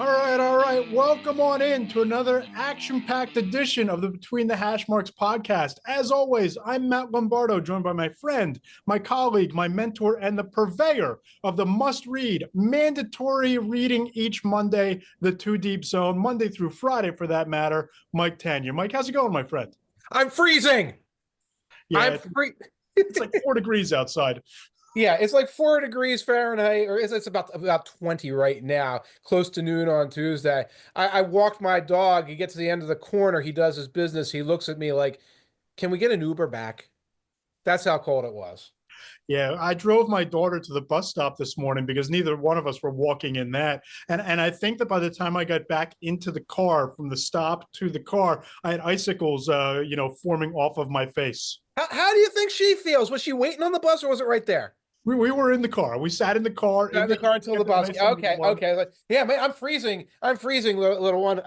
All right. Welcome on in to another action-packed edition of the Between the Hash Marks podcast. As always, I'm Matt Lombardo, joined by my friend, my colleague, my mentor, and the purveyor of the must-read, mandatory reading each Monday, the Two Deep Zone, Monday through Friday for that matter, Mike Tanier. Mike, how's it going, my friend? I'm freezing. Yeah, it's like 4 degrees outside. Yeah, it's like 4 degrees Fahrenheit, or it's about 20 right now, close to noon on Tuesday. I walked my dog. He gets to the end of the corner. He does his business. He looks at me like, "Can we get an Uber back?" That's how cold it was. Yeah, I drove my daughter to the bus stop this morning because neither one of us were walking in that. And I think that by the time I got back into the car from the stop to the car, I had icicles forming off of my face. How do you think she feels? Was she waiting on the bus, or was it right there? We were in the car. We sat in the car Got in the car until the bus. nice Okay, okay. Like, yeah, man, I'm freezing. I'm freezing, little one.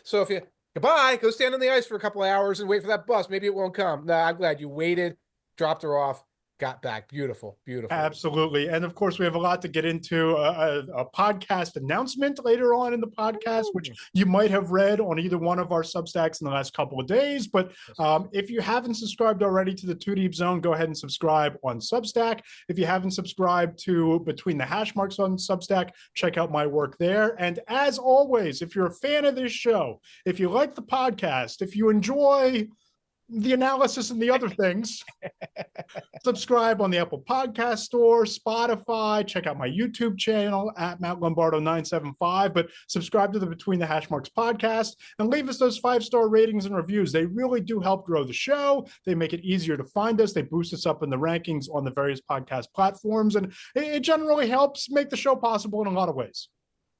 So if you goodbye, go stand on the ice for a couple of hours and wait for that bus. Maybe it won't come. No, I'm glad you waited, dropped her off, got back. Beautiful, beautiful. Absolutely. And of course, we have a lot to get into a podcast announcement later on in the podcast, which you might have read on either one of our Substacks in the last couple of days. But if you haven't subscribed already to the Two Deep Zone, go ahead and subscribe on Substack. If you haven't subscribed to Between the Hash Marks on Substack, check out my work there. And as always, if you're a fan of this show, if you like the podcast, if you enjoy the analysis and the other things, subscribe on the Apple Podcast Store, Spotify, check out my YouTube channel at Matt Lombardo 975, but subscribe to the Between the Hash Marks podcast and leave us those 5-star ratings and reviews. They really do help grow the show. They make it easier to find us. They boost us up in the rankings on the various podcast platforms, and it generally helps make the show possible in a lot of ways.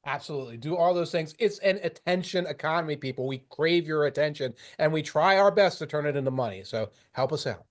Absolutely. Do all those things. It's an attention economy, people. We crave your attention and we try our best to turn it into money. So help us out.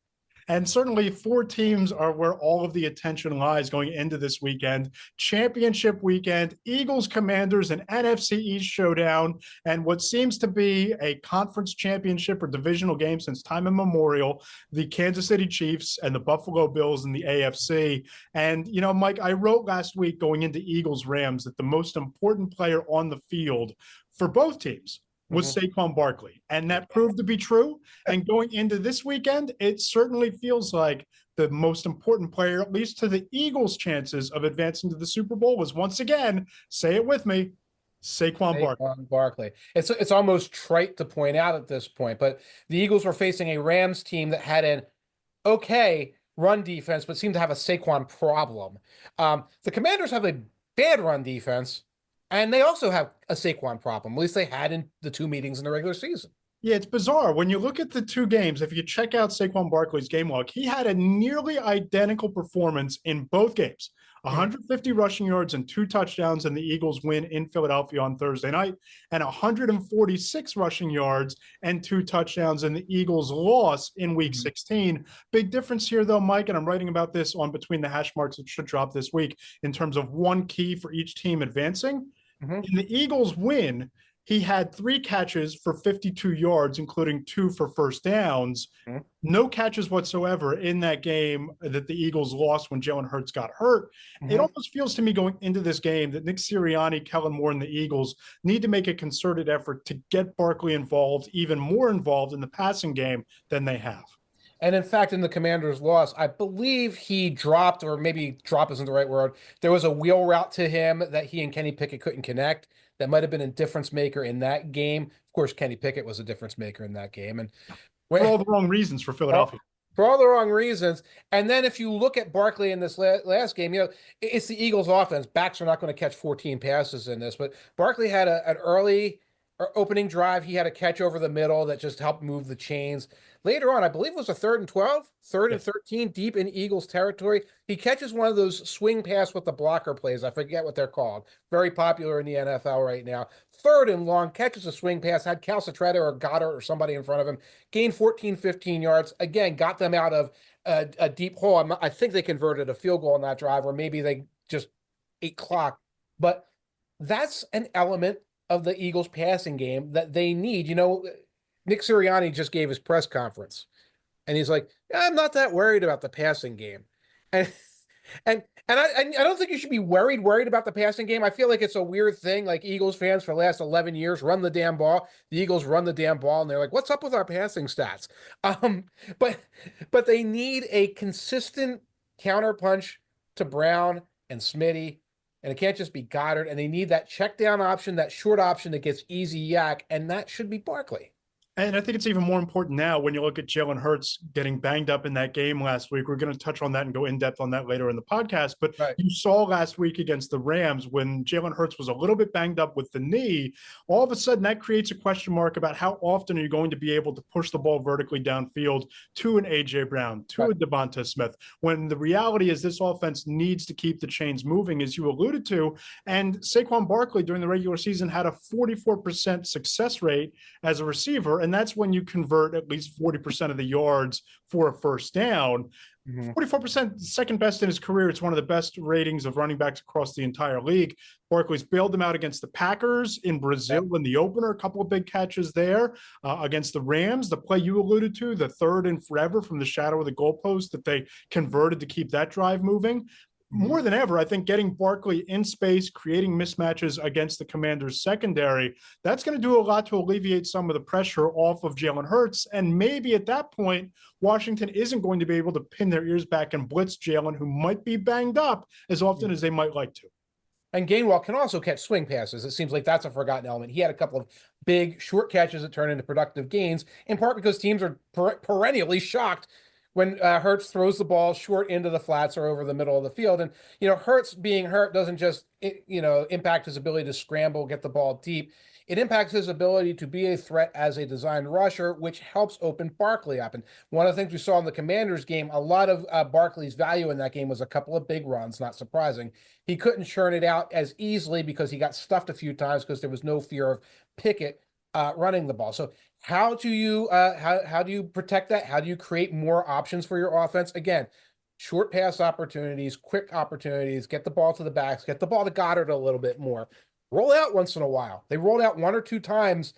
And certainly 4 teams are where all of the attention lies going into this weekend. Championship weekend, Eagles, Commanders, an NFC East showdown, and what seems to be a conference championship or divisional game since time immemorial, the Kansas City Chiefs and the Buffalo Bills in the AFC. And, Mike, I wrote last week going into Eagles-Rams that the most important player on the field for both teams was Saquon Barkley. And that proved to be true. And going into this weekend, it certainly feels like the most important player, at least to the Eagles' chances of advancing to the Super Bowl, was once again, say it with me, Saquon Barkley. It's almost trite to point out at this point, but the Eagles were facing a Rams team that had an okay run defense, but seemed to have a Saquon problem. The Commanders have a bad run defense, and they also have a Saquon problem. At least they had in the 2 meetings in the regular season. Yeah, it's bizarre. When you look at the 2 games, if you check out Saquon Barkley's game log, he had a nearly identical performance in both games. 150 rushing yards and 2 touchdowns in the Eagles win in Philadelphia on Thursday night, and 146 rushing yards and 2 touchdowns in the Eagles loss in week 16. Big difference here though, Mike, and I'm writing about this on Between the Hash Marks, it should drop this week, in terms of one key for each team advancing. In the Eagles win, he had 3 catches for 52 yards, including 2 for first downs. No catches whatsoever in that game that the Eagles lost when Jalen Hurts got hurt. It almost feels to me going into this game that Nick Sirianni, Kellen Moore, and the Eagles need to make a concerted effort to get Barkley involved, even more involved in the passing game than they have. And in fact, in the Commanders' loss, I believe he dropped, or maybe drop isn't the right word. There was a wheel route to him that he and Kenny Pickett couldn't connect. That might have been a difference maker in that game. Of course, Kenny Pickett was a difference maker in that game. And for all the wrong reasons for Philadelphia. For all the wrong reasons. And then if you look at Barkley in this last game, it's the Eagles' offense. Backs are not going to catch 14 passes in this, but Barkley had an early opening drive. He had a catch over the middle that just helped move the chains. Later on, I believe it was a 3rd and 12, 3rd and 13, deep in Eagles territory. He catches one of those swing pass with the blocker plays. I forget what they're called. Very popular in the NFL right now. 3rd and long, catches a swing pass, had Calcaterra or Goddard or somebody in front of him, gained 14, 15 yards. Again, got them out of a deep hole. I think they converted a field goal on that drive, or maybe they just ate clock. But that's an element of the Eagles passing game that they need. Nick Sirianni just gave his press conference, and he's like, I'm not that worried about the passing game. And And I don't think you should be worried about the passing game. I feel like it's a weird thing. Like Eagles fans for the last 11 years run the damn ball. The Eagles run the damn ball, and they're like, "What's up with our passing stats?" Um, but but they need a consistent counterpunch to Brown and Smitty, and it can't just be Goddard. And they need that check down option, that short option that gets easy yak, and that should be Barkley. And I think it's even more important now when you look at Jalen Hurts getting banged up in that game last week. We're going to touch on that and go in depth on that later in the podcast. But Right. you saw last week against the Rams when Jalen Hurts was a little bit banged up with the knee. All of a sudden, that creates a question mark about how often are you going to be able to push the ball vertically downfield to an A.J. Brown, to a Devonta Smith, when the reality is this offense needs to keep the chains moving, as you alluded to. And Saquon Barkley during the regular season had a 44% success rate as a receiver. And that's when you convert at least 40% of the yards for a first down. 44%, second best in his career. It's one of the best ratings of running backs across the entire league. Barkley's bailed them out against the Packers in Brazil in the opener, a couple of big catches there. Against the Rams, the play you alluded to, the third and forever from the shadow of the goalpost that they converted to keep that drive moving. More than ever, I think getting Barkley in space, creating mismatches against the Commanders' secondary, that's going to do a lot to alleviate some of the pressure off of Jalen Hurts. And maybe at that point, Washington isn't going to be able to pin their ears back and blitz Jalen, who might be banged up as often as they might like to. And Gainwell can also catch swing passes. It seems like that's a forgotten element. He had a couple of big short catches that turn into productive gains, in part because teams are perennially shocked when Hurts throws the ball short into the flats or over the middle of the field. And, Hurts being hurt doesn't just, impact his ability to scramble, get the ball deep. It impacts his ability to be a threat as a designed rusher, which helps open Barkley up. And one of the things we saw in the Commanders game, a lot of Barkley's value in that game was a couple of big runs, not surprising. He couldn't churn it out as easily because he got stuffed a few times because there was no fear of Pickett running the ball. So how do you protect that? How do you create more options for your offense? Again, short pass opportunities, quick opportunities, get the ball to the backs, get the ball to Goddard a little bit more. Roll out once in a while. They rolled out one or two times.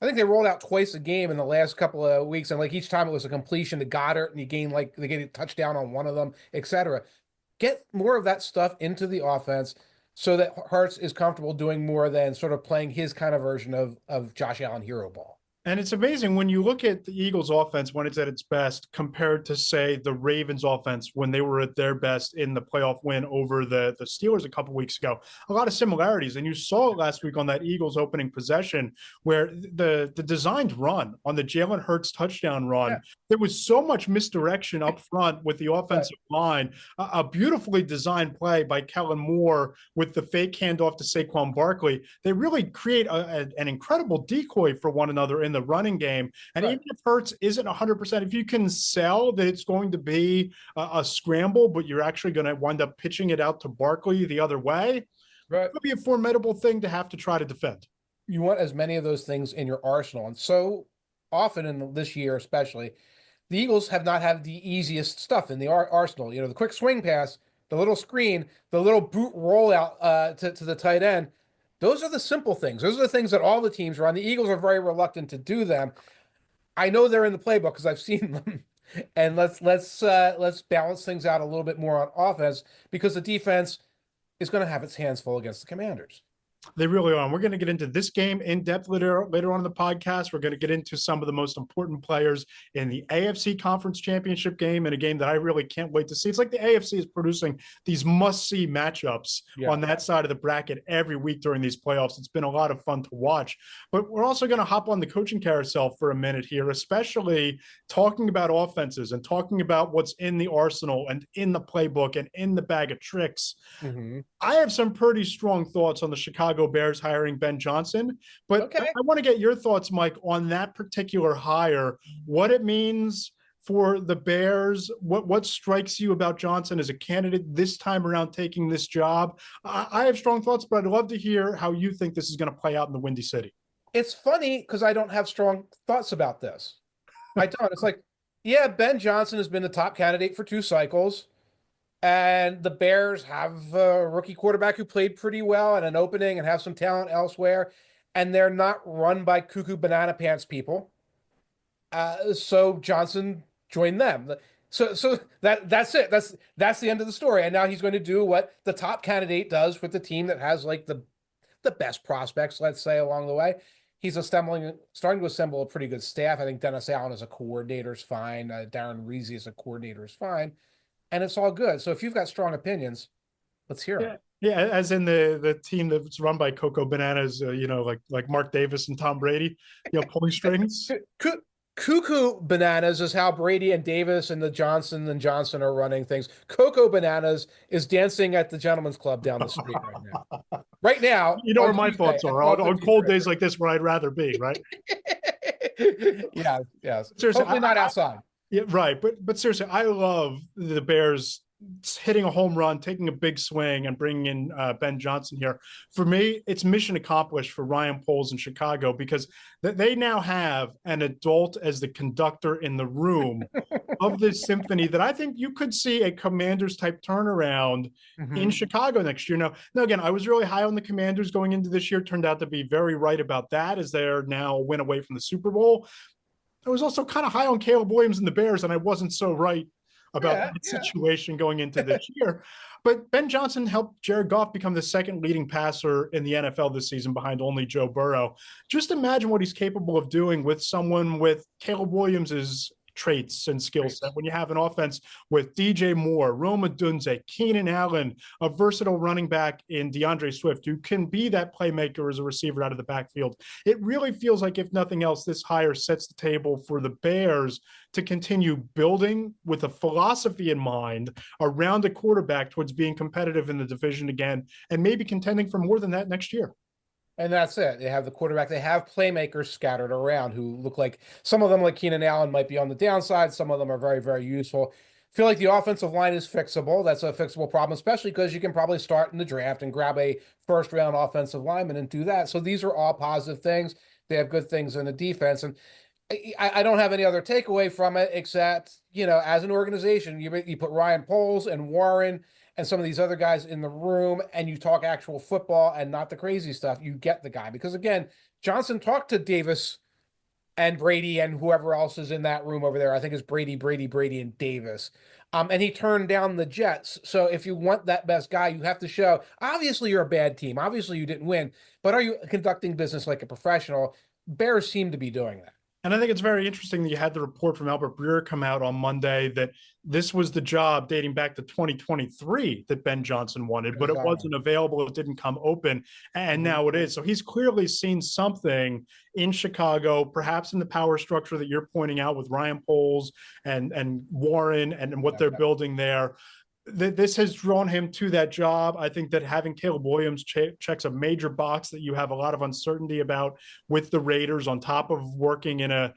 I think they rolled out twice a game in the last couple of weeks, and like each time it was a completion to Goddard, and they get a touchdown on one of them, etc. Get more of that stuff into the offense so that Hurts is comfortable doing more than sort of playing his kind of version of Josh Allen hero ball. And it's amazing when you look at the Eagles offense when it's at its best compared to, say, the Ravens offense when they were at their best in the playoff win over the Steelers a couple weeks ago. A lot of similarities. And you saw it last week on that Eagles opening possession where the designed run on the Jalen Hurts touchdown run, there was so much misdirection up front with the offensive line. A beautifully designed play by Kellen Moore with the fake handoff to Saquon Barkley. They really create an incredible decoy for one another in the running game. And even if Hurts isn't 100%, if you can sell that it's going to be a scramble, but you're actually going to wind up pitching it out to Barkley the other way, it could be a formidable thing to have to try to defend. You want as many of those things in your arsenal. And so often in this year, especially, the Eagles have not had the easiest stuff in the arsenal. The quick swing pass, the little screen, the little boot rollout to the tight end. Those are the simple things. Those are the things that all the teams are on. The Eagles are very reluctant to do them. I know they're in the playbook because I've seen them. And let's balance things out a little bit more on offense because the defense is going to have its hands full against the Commanders. They really are. And we're going to get into this game in depth later on in the podcast. We're going to get into some of the most important players in the AFC Conference Championship game, and a game that I really can't wait to see. It's like the AFC is producing these must-see matchups on that side of the bracket every week during these playoffs. It's been a lot of fun to watch. But we're also going to hop on the coaching carousel for a minute here, especially talking about offenses and talking about what's in the arsenal and in the playbook and in the bag of tricks. I have some pretty strong thoughts on the Chicago Bears hiring Ben Johnson, but I want to get your thoughts, Mike, on that particular hire, what it means for the Bears, what strikes you about Johnson as a candidate this time around taking this job. I have strong thoughts, but I'd love to hear how you think this is going to play out in the Windy City. It's funny because I don't have strong thoughts about this. I don't. It's like, yeah, Ben Johnson has been the top candidate for 2 cycles. And the Bears have a rookie quarterback who played pretty well at an opening and have some talent elsewhere. And they're not run by cuckoo banana pants people. So Johnson joined them. So that's it. That's the end of the story. And now he's going to do what the top candidate does with the team that has like the best prospects, let's say, along the way. He's starting to assemble a pretty good staff. I think Dennis Allen as a coordinator is fine. Darren Reese as a coordinator is fine, and it's all good. So if you've got strong opinions, let's hear them. Yeah. Yeah, as in the team that's run by Coco Bananas, like Mark Davis and Tom Brady, pulling strings. Cuckoo Bananas is how Brady and Davis and the Johnson and Johnson are running things. Coco Bananas is dancing at the Gentlemen's Club down the street right now. Right now, You know where my Tuesday thoughts at are on cold 12:53. days like this, where I'd rather be, right? Yeah, yes. Seriously, Hopefully not outside. yeah, right. But seriously, I love the Bears hitting a home run, taking a big swing, and bringing in Ben Johnson here. For me, it's mission accomplished for Ryan Poles in Chicago, because they now have an adult as the conductor in the room of this symphony that I think you could see a Commanders type turnaround in Chicago next year. Now, again, I was really high on the Commanders going into this year. Turned out to be very right about that, as they're now a win away from the Super Bowl. I was also kind of high on Caleb Williams and the Bears, and I wasn't so right about that situation going into this year. But Ben Johnson helped Jared Goff become the second leading passer in the NFL this season, behind only Joe Burrow. Just imagine what he's capable of doing with someone with Caleb Williams's traits and skill set. When you have an offense with DJ Moore, Rome Odunze, Keenan Allen, a versatile running back in DeAndre Swift, who can be that playmaker as a receiver out of the backfield. It really feels like, if nothing else, this hire sets the table for the Bears to continue building with a philosophy in mind around a quarterback towards being competitive in the division again, and maybe contending for more than that next year. And that's it. They have the quarterback. They have playmakers scattered around who look like, some of them, like Keenan Allen, might be on the downside. Some of them are very, very useful. Feel like the offensive line is fixable. That's a fixable problem, especially because you can probably start in the draft and grab a first-round offensive lineman and do that. So these are all positive things. They have good things in the defense. And I don't have any other takeaway from it, except, as an organization, you put Ryan Poles and Warren and some of these other guys in the room, and you talk actual football and not the crazy stuff, you get the guy. Because again, Johnson talked to Davis and Brady and whoever else is in that room over there. I think it's Brady, and Davis. And he turned down the Jets. So if you want that best guy, you have to show, obviously you're a bad team. Obviously you didn't win, but are you conducting business like a professional? Bears seem to be doing that. And I think it's very interesting that you had the report from Albert Breer come out on Monday that this was the job dating back to 2023 that Ben Johnson wanted, but it wasn't available. It didn't come open, and now it is. So he's clearly seen something in Chicago, perhaps in the power structure that you're pointing out with Ryan Poles and Warren and what they're building there. This has drawn him to that job. I think that having Caleb Williams checks a major box that you have a lot of uncertainty about with the Raiders, on top of working in a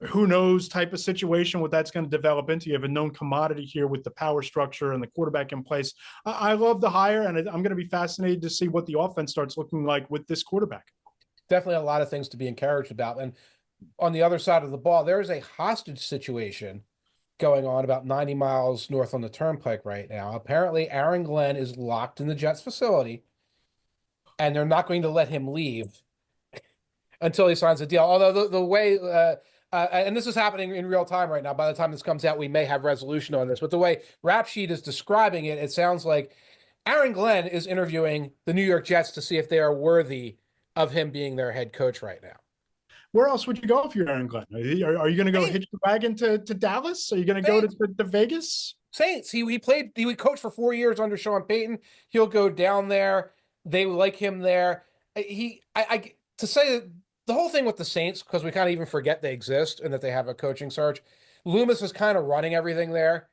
who knows type of situation, what that's going to develop into. You have a known commodity here with the power structure and the quarterback in place. I love the hire, and I'm going to be fascinated to see what the offense starts looking like with this quarterback. Definitely a lot of things to be encouraged about. And on the other side of the ball, there is a hostage situation going on about 90 miles north on the turnpike right now. Apparently, Aaron Glenn is locked in the Jets facility, and they're not going to let him leave until he signs a deal. Although the way, and this is happening in real time right now. By the time this comes out, we may have resolution on this. But the way Rap Sheet is describing it, it sounds like Aaron Glenn is interviewing the New York Jets to see if they are worthy of him being their head coach right now. Where else would you go if you're Aaron Glenn? Are you going to go hitch the wagon to Dallas? Are you going to go to Vegas? Saints. He coached for 4 years under Sean Payton. He'll go down there. They like him there. To say the whole thing with the Saints, because we kind of even forget they exist and that they have a coaching search. Loomis is kind of running everything there.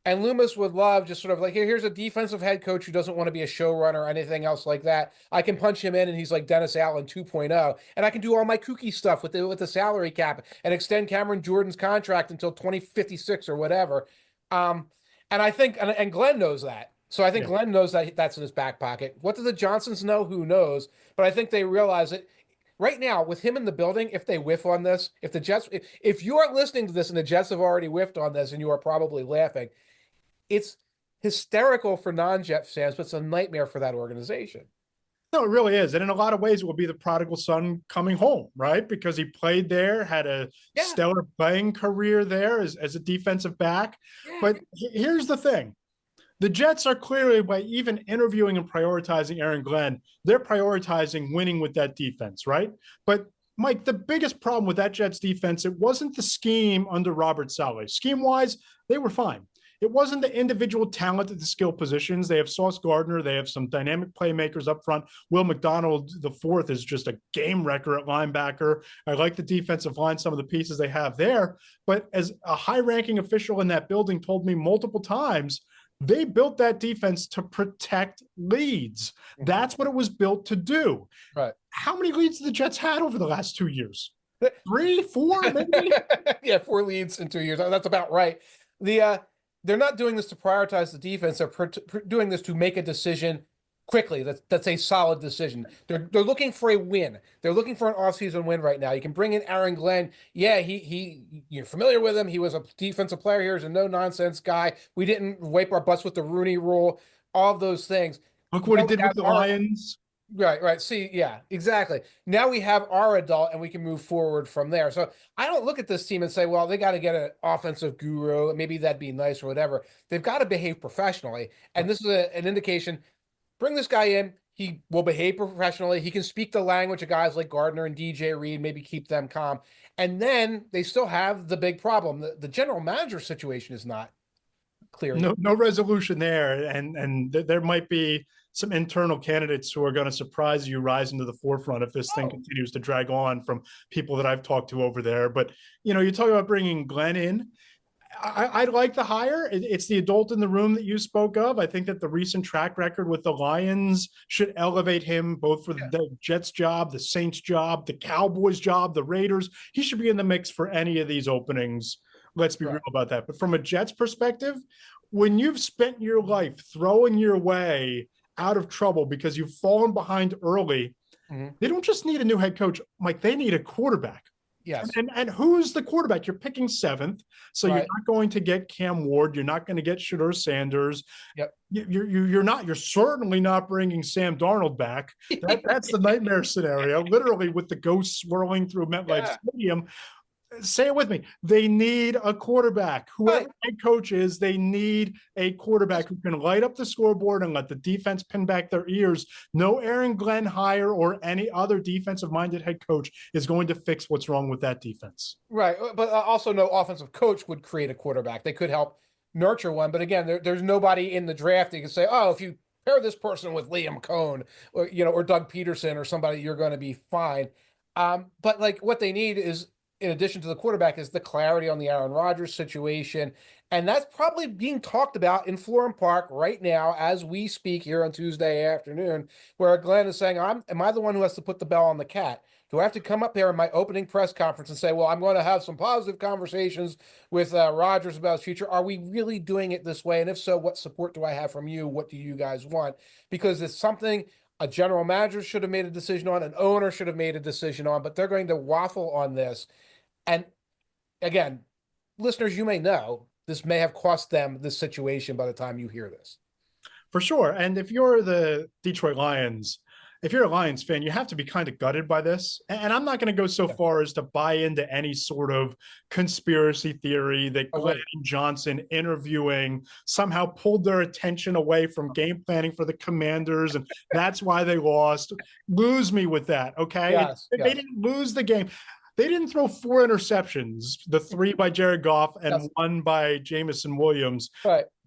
And Loomis would love just sort of like, here's a defensive head coach who doesn't want to be a showrunner or anything else like that. I can punch him in and he's like Dennis Allen 2.0. And I can do all my kooky stuff with the salary cap and extend Cameron Jordan's contract until 2056 or whatever. And I think, and Glenn knows that. So I think Glenn knows that that's in his back pocket. What do the Johnsons know? Who knows? But I think they realize it. Right now, with him in the building, if they whiff on this, if the Jets, if you are listening to this and the Jets have already whiffed on this and you are probably laughing, it's hysterical for non-Jet fans, but it's a nightmare for that organization. No, it really is. And in a lot of ways, it will be the prodigal son coming home, right? Because he played there, had a Yeah, stellar playing career there as a defensive back. yeah, But here's the thing. The Jets are clearly, by even interviewing and prioritizing Aaron Glenn, they're prioritizing winning with that defense, right? But Mike, the biggest problem with that Jets defense, it wasn't the scheme under Robert Saleh. Scheme-wise, they were fine. It wasn't the individual talent at the skill positions. They have Sauce Gardner. They have some dynamic playmakers up front. Will McDonald, the fourth, is just a game wrecker at linebacker. I like the defensive line, some of the pieces they have there. But as a high-ranking official in that building told me multiple times, they built that defense to protect leads. That's what it was built to do. right. How many leads the Jets had over the last 2 years? 3, 4, maybe? Yeah, 4 leads in 2 years. That's about right. They're not doing this to prioritize the defense. They're doing this to make a decision quickly. That's a solid decision. They're looking for a win. They're looking for an offseason win right now. You can bring in Aaron Glenn. Yeah, he you're familiar with him. He was a defensive player here. He's a no nonsense guy. We didn't wipe our butts with the Rooney Rule. All of those things. Look what he did with the Our, Lions. right. See, yeah, exactly. Now we have our adult and we can move forward from there. So I don't look at this team and say, well, they got to get an offensive guru. Maybe that'd be nice or whatever. They've got to behave professionally. And this is an indication. Bring this guy in. He will behave professionally. He can speak the language of guys like Gardner and DJ Reed, maybe keep them calm. And then they still have the big problem. The general manager situation is not clear yet. No resolution there. And there might be some internal candidates who are going to surprise you rising to the forefront if this thing continues to drag on from people that I've talked to over there. But, you talk about bringing Glenn in. I like the hire. It's the adult in the room that you spoke of. I think that the recent track record with the Lions should elevate him both for the Jets job, the Saints job, the Cowboys job, the Raiders. He should be in the mix for any of these openings. Let's be real about that. But from a Jets perspective, when you've spent your life throwing your way out of trouble because you've fallen behind early, they don't just need a new head coach, Mike. They need a quarterback. Yes. And who's the quarterback? You're picking seventh, so you're not going to get Cam Ward. You're not going to get Shedeur Sanders. Yep. You're certainly not bringing Sam Darnold back. That's the nightmare scenario, literally with the ghosts swirling through MetLife Stadium. Say it with me. They need a quarterback. Whoever head coach is, they need a quarterback who can light up the scoreboard and let the defense pin back their ears. No Aaron Glenn hire or any other defensive-minded head coach is going to fix what's wrong with that defense. Right. But also no offensive coach would create a quarterback. They could help nurture one. But again, there's nobody in the draft that can say, oh, if you pair this person with Liam Cohn or Doug Peterson or somebody, you're going to be fine. But like what they need is, in addition to the quarterback, is the clarity on the Aaron Rodgers situation. And that's probably being talked about in Florham Park right now as we speak here on Tuesday afternoon, where Glenn is saying, am I the one who has to put the bell on the cat? Do I have to come up there in my opening press conference and say, well, I'm going to have some positive conversations with Rodgers about his future? Are we really doing it this way? And if so, what support do I have from you? What do you guys want? Because it's something a general manager should have made a decision on, an owner should have made a decision on, but they're going to waffle on this. And again, listeners, you may know this may have cost them this situation by the time you hear this. For sure. And if you're the Detroit Lions, if you're a Lions fan, you have to be kind of gutted by this. And I'm not going to go so far as to buy into any sort of conspiracy theory that Glenn Johnson interviewing somehow pulled their attention away from game planning for the Commanders. And that's why they lost. Lose me with that. Okay. They didn't lose the game. They didn't throw 4 interceptions, the 3 by Jared Goff and 1 by Jamison Williams,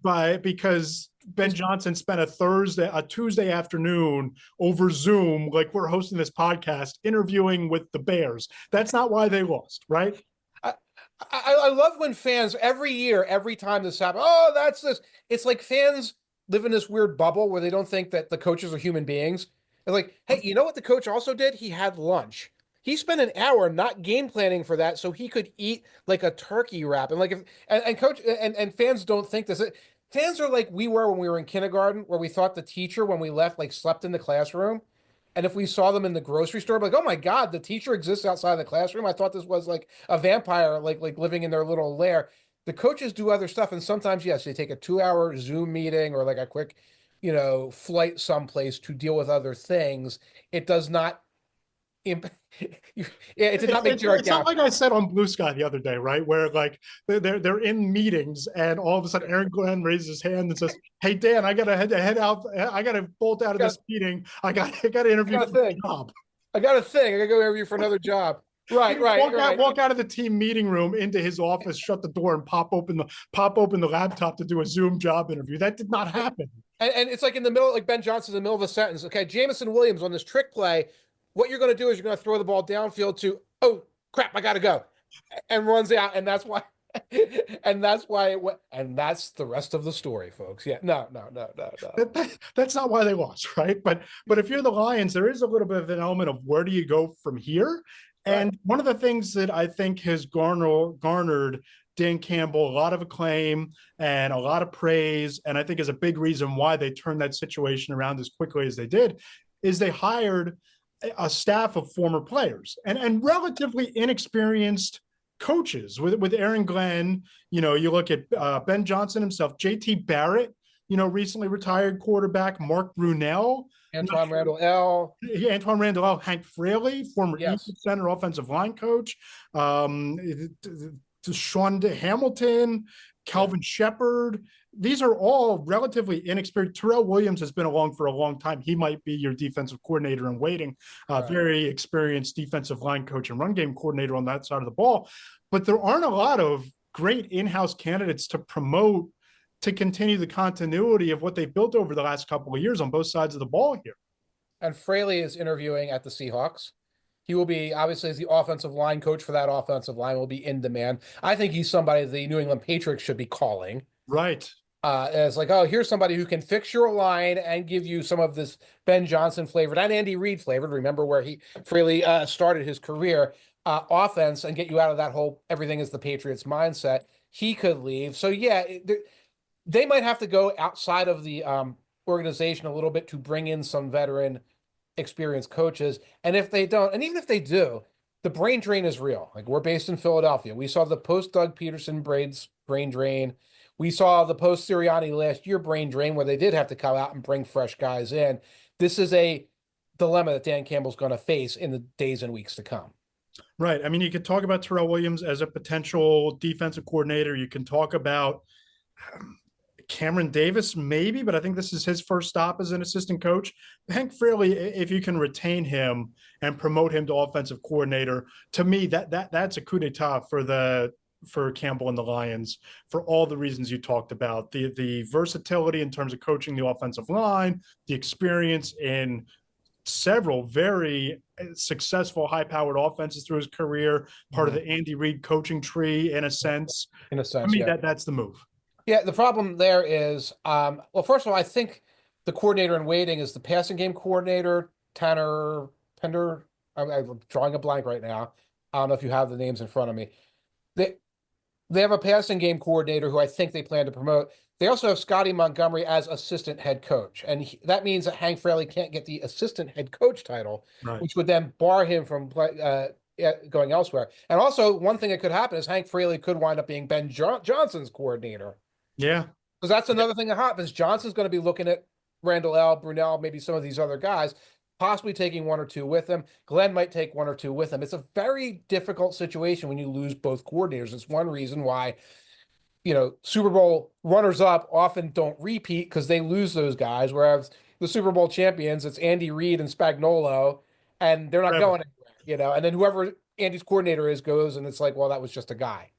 because Ben Johnson spent a Tuesday afternoon over Zoom, like we're hosting this podcast, interviewing with the Bears. That's not why they lost, right? I love when fans every year, every time this happens, oh, that's this. It's like fans live in this weird bubble where they don't think that the coaches are human beings. They're like, hey, you know what the coach also did? He had lunch. He spent an hour not game planning for that so he could eat like a turkey wrap. And like coach and fans don't think this. Fans are like we were when we were in kindergarten, where we thought the teacher when we left like slept in the classroom. And if we saw them in the grocery store, like, oh my God, the teacher exists outside the classroom. I thought this was like a vampire, like living in their little lair. The coaches do other stuff, and sometimes, yes, they take a 2-hour Zoom meeting or like a quick, flight someplace to deal with other things, it does not. It did not make Jared It's not Goff. like I said on Blue Sky the other day, right? Where like they're in meetings and all of a sudden Aaron Glenn raises his hand and says, "Hey Dan, I gotta head out. I gotta bolt out of this meeting. I gotta interview for the job." I got a thing. I gotta go interview for another job. Right, right. Walk out of the team meeting room into his office, shut the door, and pop open the laptop to do a Zoom job interview. That did not happen. And it's like in the middle, like Ben Johnson's in the middle of a sentence. Okay, Jameson Williams on this trick play. What you're going to do is you're going to throw the ball downfield to, oh crap, I got to go, and runs out, and that's why, and that's why it went, and that's the rest of the story, folks. Yeah, no. That's not why they lost, right? But if you're the Lions, there is a little bit of an element of where do you go from here? And right. One of the things that I think has garnered Dan Campbell a lot of acclaim and a lot of praise, and I think is a big reason why they turned that situation around as quickly as they did, is they hired a staff of former players and relatively inexperienced coaches with Aaron Glenn. You look at Ben Johnson himself, JT Barrett, recently retired quarterback, Mark Brunell, Antoine Randall L. Antoine Randall L, Hank Fraley, former Yes. Eagles center offensive line coach, Sean Hamilton, Calvin Shepard. These are all relatively inexperienced. Terrell Williams has been along for a long time. He might be your defensive coordinator in waiting, very experienced defensive line coach and run game coordinator on that side of the ball. But there aren't a lot of great in-house candidates to promote to continue the continuity of what they've built over the last couple of years on both sides of the ball here. And Fraley is interviewing at the Seahawks. He will be, obviously, as the offensive line coach for that offensive line, will be in demand. I think he's somebody the New England Patriots should be calling. Right. As like, oh, here's somebody who can fix your line and give you some of this Ben Johnson flavored and Andy Reid flavored. Remember where he Fraley started his career, offense, and get you out of that whole everything is the Patriots mindset. He could leave. So yeah, they might have to go outside of the organization a little bit to bring in some veteran experienced coaches. And if they don't, and even if they do, the brain drain is real. Like, we're based in Philadelphia. We saw the post Doug Peterson brain drain. We saw the post Sirianni last year brain drain, where they did have to come out and bring fresh guys in. This is a dilemma that Dan Campbell's going to face in the days and weeks to come. Right. I mean, you could talk about Terrell Williams as a potential defensive coordinator. You can talk about Cameron Davis, maybe, but I think this is his first stop as an assistant coach. Hank Fraley, if you can retain him and promote him to offensive coordinator, to me, that's a coup d'etat for Campbell and the Lions for all the reasons you talked about. The versatility in terms of coaching the offensive line, the experience in several very successful high-powered offenses through his career, part of the Andy Reid coaching tree in a sense. I mean, that's the move. Yeah, the problem there is, well, first of all, I think the coordinator in waiting is the passing game coordinator, Tanner Pender. I'm drawing a blank right now. I don't know if you have the names in front of me. They have a passing game coordinator who I think they plan to promote. They also have Scotty Montgomery as assistant head coach. And that means that Hank Fraley can't get the assistant head coach title, right, which would then bar him from going elsewhere. And also, one thing that could happen is Hank Fraley could wind up being Ben Johnson's coordinator. Yeah. Because that's another thing that happens. Johnson's going to be looking at Randall L., Brunell, maybe some of these other guys, possibly taking one or two with him. Glenn might take one or two with him. It's a very difficult situation when you lose both coordinators. It's one reason why, Super Bowl runners-up often don't repeat because they lose those guys, whereas the Super Bowl champions, it's Andy Reid and Spagnuolo, and they're not going anywhere, and then whoever Andy's coordinator is goes, and it's like, well, that was just a guy.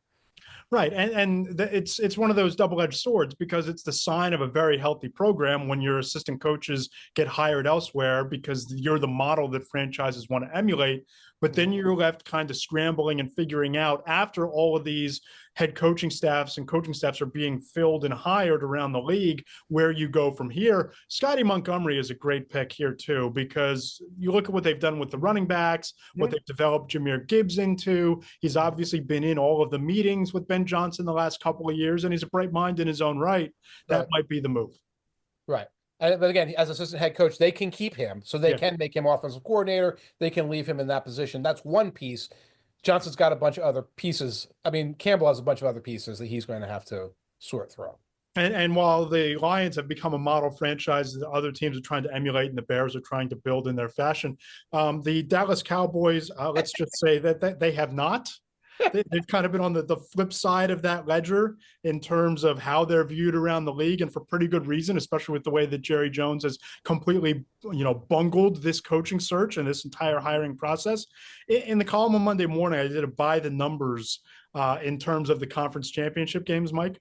Right. And it's one of those double-edged swords, because it's the sign of a very healthy program when your assistant coaches get hired elsewhere because you're the model that franchises want to emulate. But then you're left kind of scrambling and figuring out, after all of these head coaching staffs and coaching staffs are being filled and hired around the league, where you go from here. Scotty Montgomery is a great pick here too, because you look at what they've done with the running backs, what they've developed Jahmyr Gibbs into. He's obviously been in all of the meetings with Ben Johnson the last couple of years, and he's a bright mind in his own right. That might be the move. Right. But again, as assistant head coach, they can keep him, so they can make him offensive coordinator. They can leave him in that position. That's one piece. Johnson's got a bunch of other pieces. I mean, Campbell has a bunch of other pieces that he's going to have to sort through. And while the Lions have become a model franchise that other teams are trying to emulate and the Bears are trying to build in their fashion, the Dallas Cowboys, let's just say that they have not. They've kind of been on the flip side of that ledger in terms of how they're viewed around the league, and for pretty good reason, especially with the way that Jerry Jones has completely, bungled this coaching search and this entire hiring process. In the column on Monday morning, I did a by the numbers in terms of the conference championship games, Mike.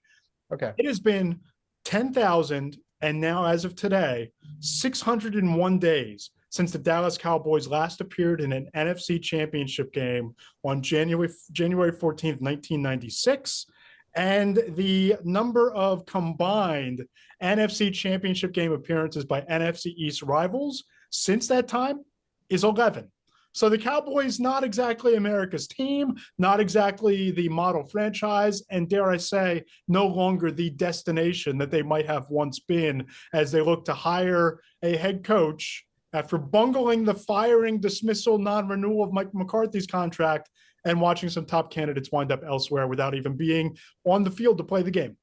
Okay. It has been 10,000, and now as of today, 601 days since the Dallas Cowboys last appeared in an NFC championship game on January 14th, 1996. And the number of combined NFC championship game appearances by NFC East rivals since that time is 11. So the Cowboys, not exactly America's team, not exactly the model franchise, and dare I say, no longer the destination that they might have once been as they look to hire a head coach after bungling the firing, dismissal, non-renewal of Mike McCarthy's contract and watching some top candidates wind up elsewhere without even being on the field to play the game.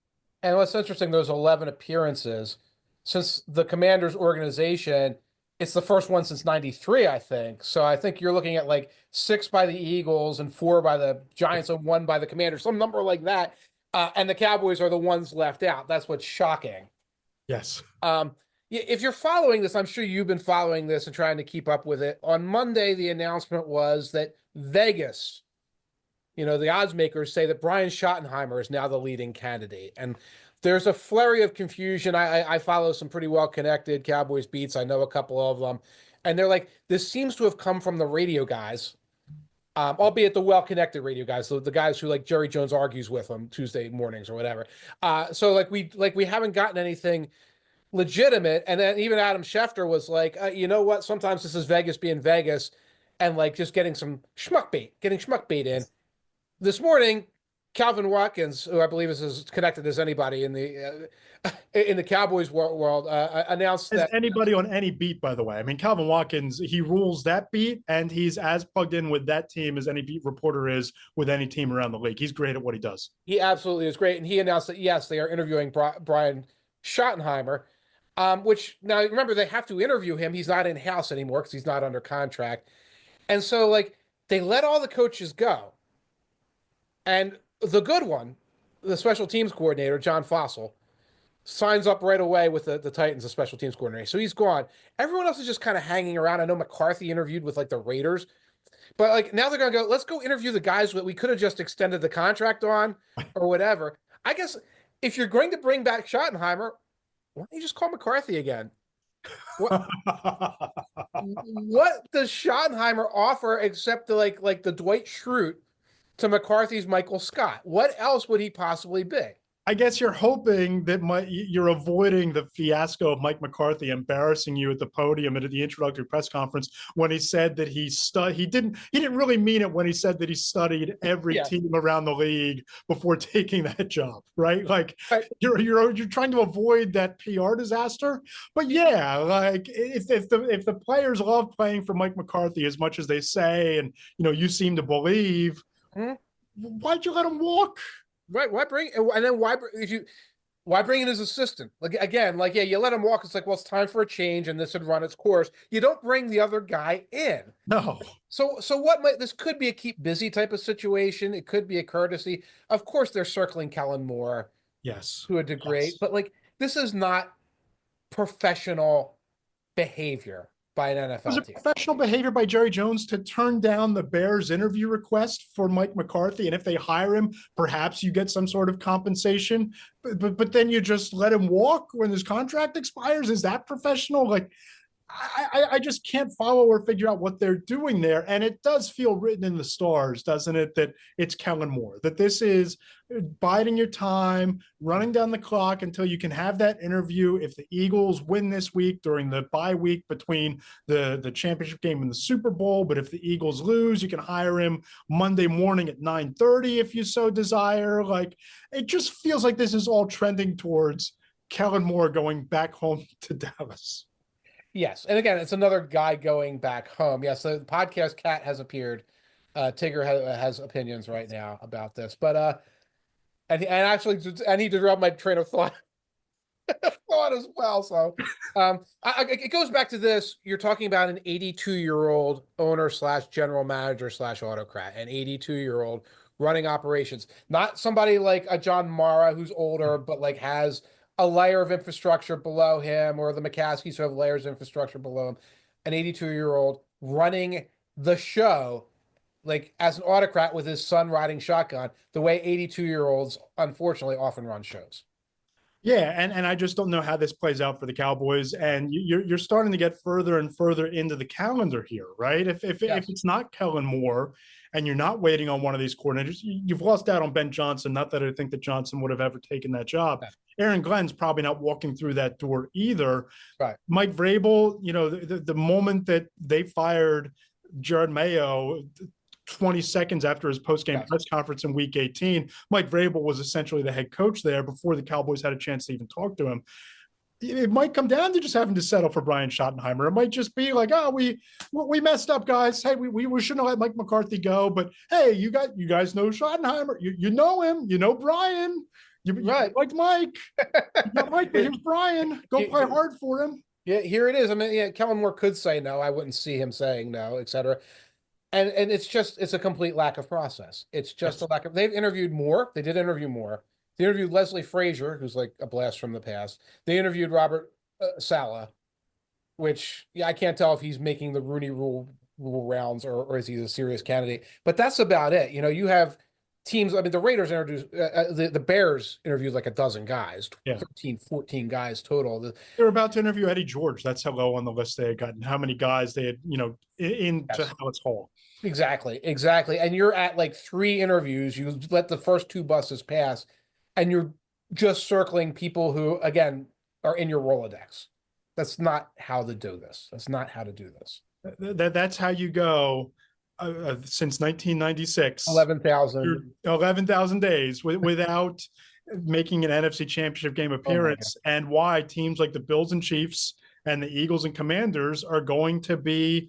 And what's interesting, those 11 appearances, since the Commanders organization, it's the first one since 93, I think. So I think you're looking at like 6 by the Eagles and 4 by the Giants and 1 by the Commanders, some number like that. And the Cowboys are the ones left out. That's what's shocking. Yes. If you're following this, I'm sure you've been following this and trying to keep up with it. On Monday, the announcement was that Vegas, the odds makers say that Brian Schottenheimer is now the leading candidate. And there's a flurry of confusion. I follow some pretty well-connected Cowboys beats. I know a couple of them. And they're like, this seems to have come from the radio guys, albeit the well-connected radio guys, the guys who like Jerry Jones argues with them Tuesday mornings or whatever. So we haven't gotten anything legitimate. And then even Adam Schefter was like, you know what? Sometimes this is Vegas being Vegas and like just getting some getting schmuck bait in. This morning, Calvin Watkins, who I believe is as connected as anybody in the Cowboys world, announced As that anybody on any beat, by the way. I mean, Calvin Watkins, he rules that beat, and he's as plugged in with that team as any beat reporter is with any team around the league. He's great at what he does. he absolutely is great. And he announced that, yes, they are interviewing Brian Schottenheimer, which now remember, they have to interview him. He's not in-house anymore because he's not under contract. And so, like, they let all the coaches go. And the good one, the special teams coordinator, John Fossil, signs up right away with the Titans, the special teams coordinator. So he's gone. Everyone else is just kind of hanging around. I know McCarthy interviewed with like the Raiders, but like now they're going to go, let's go interview the guys that we could have just extended the contract on or whatever. I guess if you're going to bring back Schottenheimer, why don't you just call McCarthy again? What, what does Schottenheimer offer except to like the Dwight Schrute to McCarthy's Michael Scott? What else would he possibly be? I guess you're hoping that you're avoiding the fiasco of Mike McCarthy embarrassing you at the podium and at the introductory press conference when he said that he didn't really mean it when he said that he studied every team around the league before taking that job, right? Like you're trying to avoid that PR disaster. But yeah, like if the players love playing for Mike McCarthy as much as they say, and you seem to believe, why'd you let him walk? Right? Why bring and then why bring in his assistant? Like again, like you let him walk. It's like, well, it's time for a change, and this would run its course. You don't bring the other guy in. No. So what might this could be a keep busy type of situation? It could be a courtesy. Of course, they're circling Kellen Moore, yes, to a degree, but like this is not professional behavior by an NFL team. It was a team. professional behavior by Jerry Jones to turn down the Bears interview request for Mike McCarthy. And if they hire him, perhaps you get some sort of compensation, but then you just let him walk when his contract expires. Is that professional? Like, I just can't follow or figure out what they're doing there. And it does feel written in the stars, doesn't it, that it's Kellen Moore, that this is biding your time, running down the clock until you can have that interview. If the Eagles win this week during the bye week between the championship game and the Super Bowl, but if the Eagles lose, you can hire him Monday morning at 9:30 if you so desire. Like, it just feels like this is all trending towards Kellen Moore going back home to Dallas. Yes, and again, it's another guy going back home. Yes, the podcast Cat has appeared. Tigger has opinions right now about this, but and actually, I need to drop my train of thought. thought as well. So it goes back to this. You're talking about an 82-year-old owner slash general manager slash autocrat, an 82-year-old running operations, not somebody like a John Mara who's older, but like has a layer of infrastructure below him, or the McCaskies who have layers of infrastructure below him. An 82-year-old running the show like as an autocrat with his son riding shotgun, the way 82-year-olds unfortunately often run shows. Yeah, and I just don't know how this plays out for the Cowboys. And you're starting to get further and further into the calendar here, right? If Yes. it's not Kellen Moore and you're not waiting on one of these coordinators, you've lost out on Ben Johnson. Not that I think that Johnson would have ever taken that job. Yeah. Aaron Glenn's probably not walking through that door either. Right. Mike Vrabel, the moment that they fired Jared Mayo 20 seconds after his post-game press conference in week 18, Mike Vrabel was essentially the head coach there before the Cowboys had a chance to even talk to him. It might come down to just having to settle for Brian Schottenheimer. It might just be like, oh, we messed up, guys. Hey, we shouldn't have let Mike McCarthy go. But hey, you guys know Schottenheimer. You know him. You know Brian. You like Mike. You got Mike, but here's Brian. Go play hard for him. Yeah, here it is. I mean, yeah, Kellen Moore could say no. I wouldn't see him saying no, etc. And it's a complete lack of process. It's just a lack of. They've interviewed Moore. They did interview Moore. They interviewed Leslie Frazier, who's like a blast from the past. They interviewed Robert Saleh, which I can't tell if he's making the Rooney rule rounds or is he a serious candidate. But that's about it. You have teams. I mean, the Raiders introduced the Bears interviewed like a dozen guys, 13, 14 guys total. They were about to interview Eddie George. That's how low on the list they had gotten. How many guys they had, into Hallett's Hall. Exactly. And you're at like 3 interviews. You let the first 2 buses pass, and you're just circling people who, again, are in your Rolodex. That's not how to do this. That's how you go since 1996. 11,000 days without making an NFC Championship game appearance, and why teams like the Bills and Chiefs and the Eagles and Commanders are going to be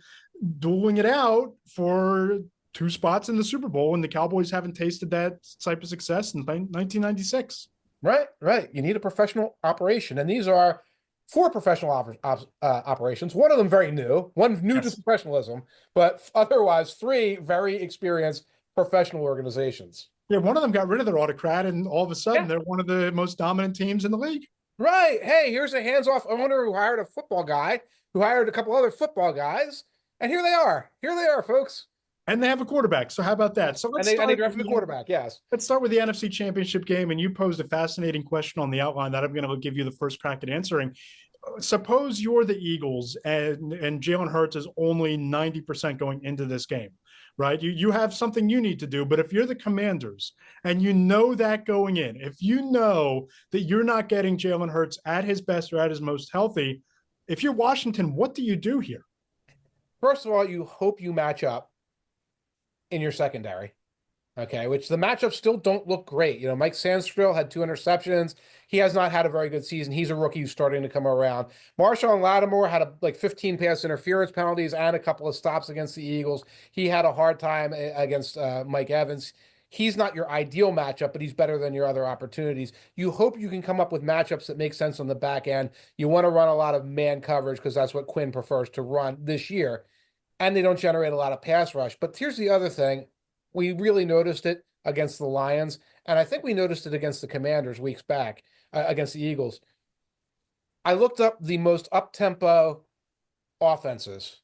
dueling it out for 2 spots in the Super Bowl, and the Cowboys haven't tasted that type of success in 1996. Right. You need a professional operation, and these are 4 professional operations. One of them very new, one new to professionalism, but otherwise 3 very experienced professional organizations. Yeah, one of them got rid of their autocrat, and all of a sudden they're one of the most dominant teams in the league. Right. Hey, here's a hands-off owner who hired a football guy, who hired a couple other football guys, and here they are. Here they are, folks. And they have a quarterback. So how about that? So they drafted the quarterback. Yes. Let's start with the NFC Championship game. And you posed a fascinating question on the outline that I'm going to give you the first crack at answering. Suppose you're the Eagles and Jalen Hurts is only 90% going into this game, right? You have something you need to do. But if you're the Commanders and you know that going in, if you know that you're not getting Jalen Hurts at his best or at his most healthy, if you're Washington, what do you do here? First of all, you hope you match up in your secondary, okay, which the matchups still don't look great. Mike Sandstrill had 2 interceptions. He has not had a very good season. He's a rookie who's starting to come around. Marshawn Lattimore had 15 pass interference penalties and a couple of stops against the Eagles. He had a hard time against Mike Evans. He's not your ideal matchup, but he's better than your other opportunities. You hope you can come up with matchups that make sense on the back end. You want to run a lot of man coverage because that's what Quinn prefers to run this year. And they don't generate a lot of pass rush. But here's the other thing. We really noticed it against the Lions, and I think we noticed it against the Commanders weeks back, against the Eagles. I looked up the most up-tempo offenses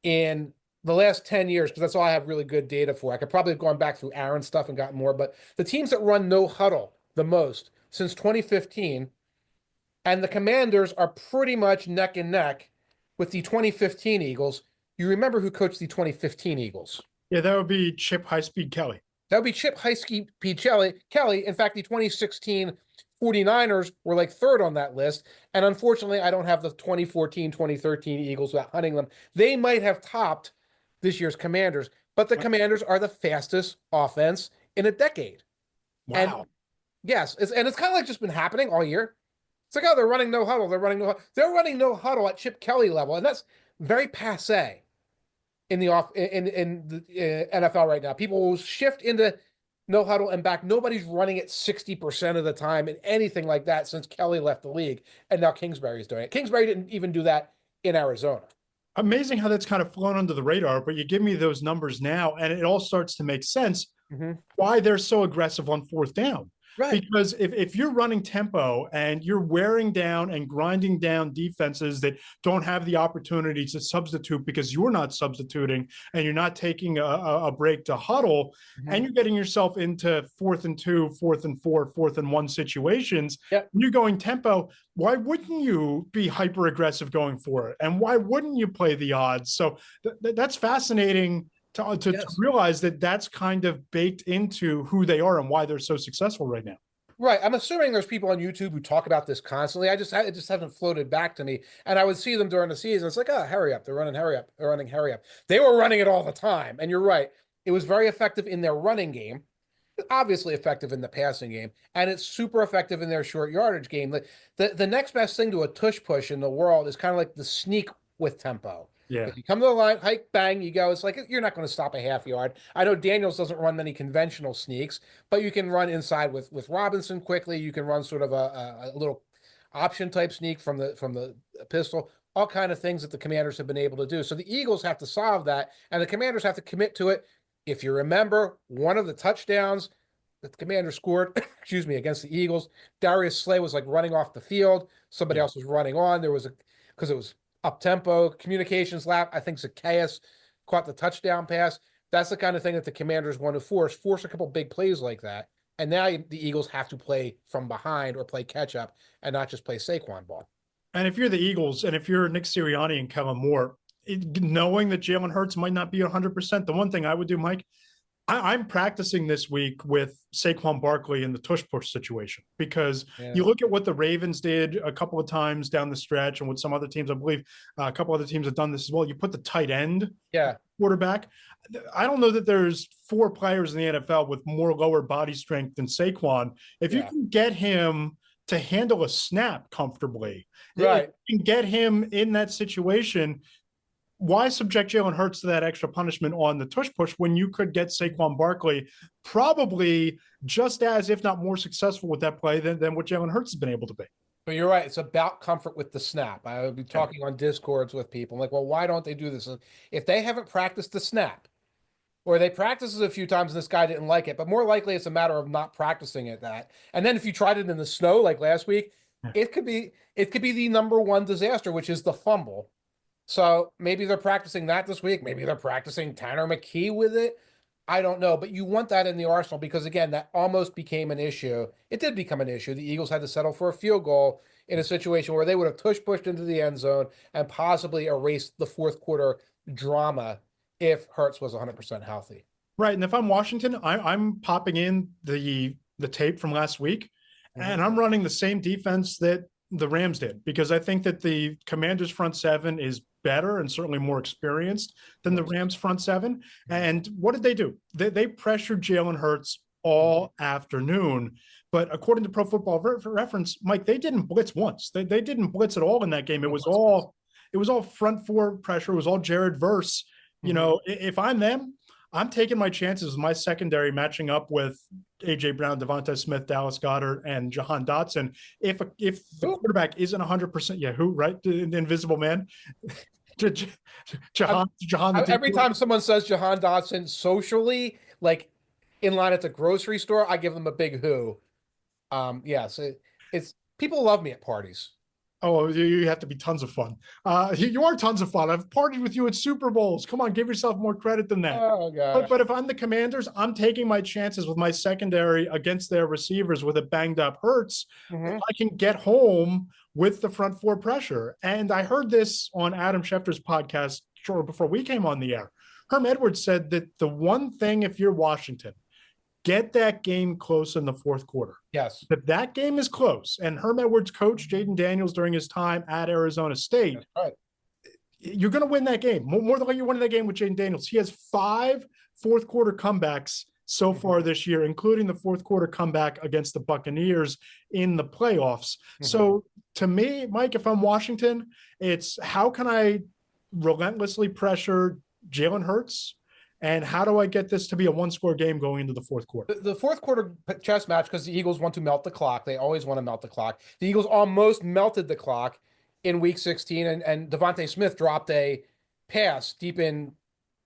in the last 10 years, because that's all I have really good data for. I could probably have gone back through Aaron's stuff and gotten more, but the teams that run no huddle the most since 2015, and the Commanders are pretty much neck and neck with the 2015 Eagles. You remember who coached the 2015 Eagles? Yeah, that would be Chip High-Speed Kelly. That would be Chip High-Speed Kelly. In fact, the 2016 49ers were like 3rd on that list. And unfortunately, I don't have the 2014, 2013 Eagles without hunting them. They might have topped this year's Commanders, but the Commanders are the fastest offense in a decade. Wow. And yes, it's kind of like just been happening all year. It's like, oh, they're running no huddle. They're running no huddle at Chip Kelly level. And that's very passé in the NFL right now. People will shift into no huddle and back. Nobody's running it 60% of the time and anything like that since Kelly left the league. And now Kingsbury's doing it. Kingsbury didn't even do that in Arizona. Amazing how that's kind of flown under the radar, but you give me those numbers now, and it all starts to make sense why they're so aggressive on fourth down. Right. Because if you're running tempo and you're wearing down and grinding down defenses that don't have the opportunity to substitute because you're not substituting and you're not taking a break to huddle, and you're getting yourself into 4th and 2, 4th and 4, 4th and 1 situations, Yep. when you're going tempo, why wouldn't you be hyper aggressive going for it? And why wouldn't you play the odds? So that's fascinating to realize that that's kind of baked into who they are and why they're so successful right now. Right. I'm assuming there's people on YouTube who talk about this constantly. It just hasn't floated back to me. And I would see them during the season. It's like, oh, hurry up. They're running hurry up. They're running hurry up. They were running it all the time. And you're right. It was very effective in their running game, obviously effective in the passing game, and it's super effective in their short yardage game. The next best thing to a tush push in the world is kind of like the sneak with tempo. Yeah. If you come to the line, hike, bang, you go. It's like you're not going to stop a half yard. I know Daniels doesn't run many conventional sneaks, but you can run inside with Robinson quickly. You can run sort of a little option type sneak from the pistol. All kind of things that the Commanders have been able to do. So the Eagles have to solve that, and the Commanders have to commit to it. If you remember, one of the touchdowns that the Commanders scored, excuse me, against the Eagles, Darius Slay was like running off the field. Somebody else was running on. There was because it was up-tempo, communications lap. I think Zacchaeus caught the touchdown pass. That's the kind of thing that the Commanders want to force a couple big plays like that. And now the Eagles have to play from behind or play catch-up and not just play Saquon ball. And if you're the Eagles and if you're Nick Sirianni and Kellen Moore, knowing that Jalen Hurts might not be 100%, the one thing I would do, Mike, I'm practicing this week with Saquon Barkley in the tush push situation because you look at what the Ravens did a couple of times down the stretch and with some other teams, I believe a couple other teams have done this as well. You put the tight end quarterback. I don't know that there's 4 players in the NFL with more lower body strength than Saquon. If you can get him to handle a snap comfortably, if you can get him in that situation, why subject Jalen Hurts to that extra punishment on the tush push when you could get Saquon Barkley probably just as, if not more successful with that play than what Jalen Hurts has been able to be? But you're right. It's about comfort with the snap. I would be talking on Discords with people like, well, why don't they do this? If they haven't practiced the snap or they practiced it a few times and this guy didn't like it, but more likely it's a matter of not practicing at that. And then if you tried it in the snow like last week, it could be the number one disaster, which is the fumble. So maybe they're practicing that this week. Maybe they're practicing Tanner McKee with it. I don't know. But you want that in the arsenal because, again, that almost became an issue. It did become an issue. The Eagles had to settle for a field goal in a situation where they would have pushed into the end zone and possibly erased the fourth quarter drama if Hurts was 100% healthy. Right. And if I'm Washington, I'm popping in the tape from last week, and I'm running the same defense that the Rams did because I think that the Commanders' front seven is better and certainly more experienced than the Rams' front seven. And what did they do? They pressured Jalen Hurts all afternoon. But according to Pro Football Reference, Mike, they didn't blitz once. They didn't blitz at all in that game. It was all front four pressure. It was all Jared Verse. You know, if I'm them, I'm taking my chances with my secondary matching up with A.J. Brown, Devonta Smith, Dallas Goedert, and Jahan Dotson. If the quarterback isn't 100%, who, right? The invisible man. Jahan. Every time someone says Jahan Dotson socially, like in line at the grocery store, I give them a big who. Yes, it's people love me at parties. Oh, you have to be tons of fun. You are tons of fun. I've partied with you at Super Bowls. Come on, give yourself more credit than that. Oh, God. But if I'm the Commanders, I'm taking my chances with my secondary against their receivers with a banged up Hurts. I can get home with the front four pressure. And I heard this on Adam Schefter's podcast shortly before we came on the air. Herm Edwards said that the one thing, if you're Washington, get that game close in the fourth quarter. Yes. If that game is close, and Herm Edwards coached Jaden Daniels during his time at Arizona State, you're going to win that game. More than likely you're winning that game with Jaden Daniels. He has 5 fourth quarter comebacks so far this year, including the fourth quarter comeback against the Buccaneers in the playoffs. So to me, Mike, if I'm Washington, it's how can I relentlessly pressure Jalen Hurts And how do I get this to be a one-score game going into the fourth quarter? The fourth quarter chess match, because the Eagles want to melt the clock. They always want to melt the clock. The Eagles almost melted the clock in week 16, and Devontae Smith dropped a pass deep in